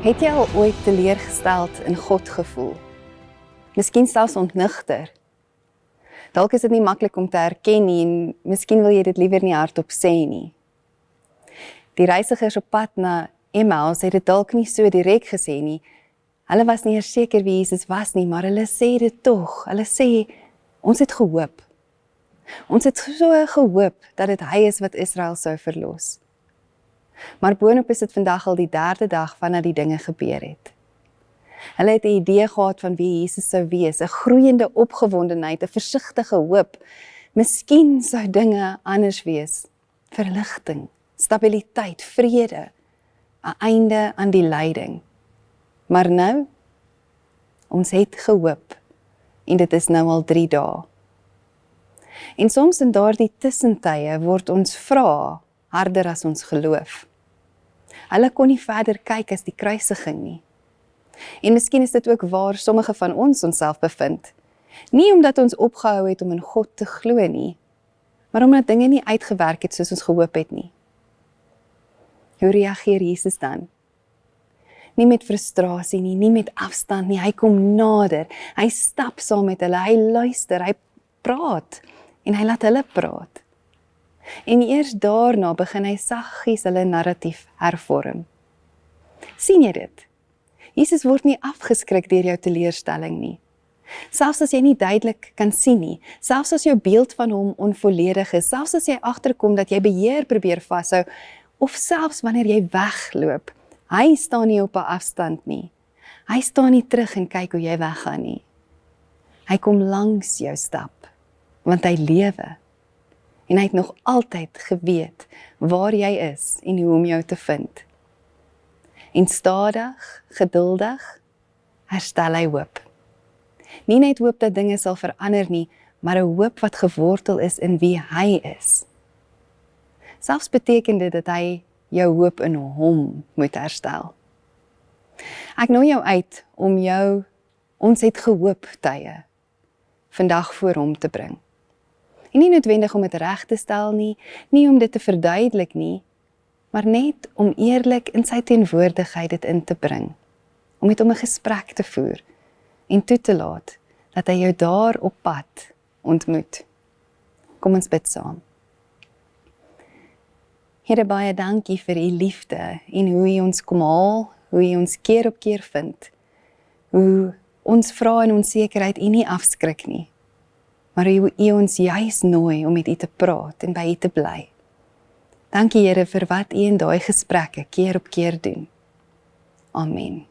Het jy al ooit teleurgesteld in God gevoel? Miskien selfs ontnigter. Dalk is dit nie maklik om te erken nie en miskien wil jy dit liewer nie hardop sê nie. Die reisigers op pad na Emmaus het dit dalk nie so direk gesê nie. Hulle was nie eers seker wie Jesus was nie, maar hulle sê dit tog. Hulle sê, ons het gehoop. Ons het so gehoop dat dit hy is wat Israel sou verlos. Maar boonop is dit vandag al die 3de dag vandat die dinge gebeur het. Hulle het 'n idee gehad van wie Jesus sou wees, 'n groeiende opgewondenheid, 'n versigtige hoop. Miskien sou dinge anders wees, verligting, stabiliteit, vrede, 'n einde aan die lyding. Maar nou, ons het gehoop en dit is nou al 3 dae. En soms in daardie tussentye word ons vrae harder as ons geloof. Hulle kon nie verder kyk as die kruisiging nie. En miskien is dit ook waar sommige van ons onsself bevind. Nie omdat ons opgehou het om in God te glo nie, maar omdat dinge nie uitgewerk het soos ons gehoop het nie. Hoe reageer Jesus dan? Nie met frustrasie nie, nie met afstand nie, hy kom nader, hy stap saam met hulle, hy luister, hy praat en hy laat hulle praat. En eers daarna begin hy saggies hulle narratief hervorm. Sien jy dit? Jesus word nie afgeskrik deur jou teleurstelling nie. Selfs as jy nie duidelik kan sien nie, selfs as jou beeld van hom onvolledig is, selfs as jy agterkom dat jy beheer probeer vashou, of selfs wanneer jy wegloop, hy staan nie op 'n afstand nie. Hy staan nie terug en kyk hoe jy weggaan nie. Hy kom langs jou stap, want hy lewe. En hy het nog altyd geweet waar jy is en hoe om jou te vind. En stadig, geduldig, herstel hy hoop. Nie net hoop dat dinge sal verander nie, maar 'n hoop wat gewortel is in wie hy is. Selfs beteken dit dat hy jou hoop in hom moet herstel. Ek nooi jou uit om jou ons het gehoop tye vandag voor hom te bring. En nie noodwendig om dit reg te stel nie, nie om dit te verduidelik nie, maar net om eerlik in sy teenwoordigheid dit in te bring, om met hom 'n gesprek te voer en toe te laat dat hy jou daar op pad ontmoet. Kom ons bid saam. Here, baie dankie vir u liefde en hoe u ons kom haal, hoe u ons keer op keer vind, hoe ons vra en onsekerheid u nie afskrik nie, maar hoe u ons juis nooi om met u te praat en by u te bly. Dankie Here vir wat u in daai gesprekke keer op keer doen. Amen.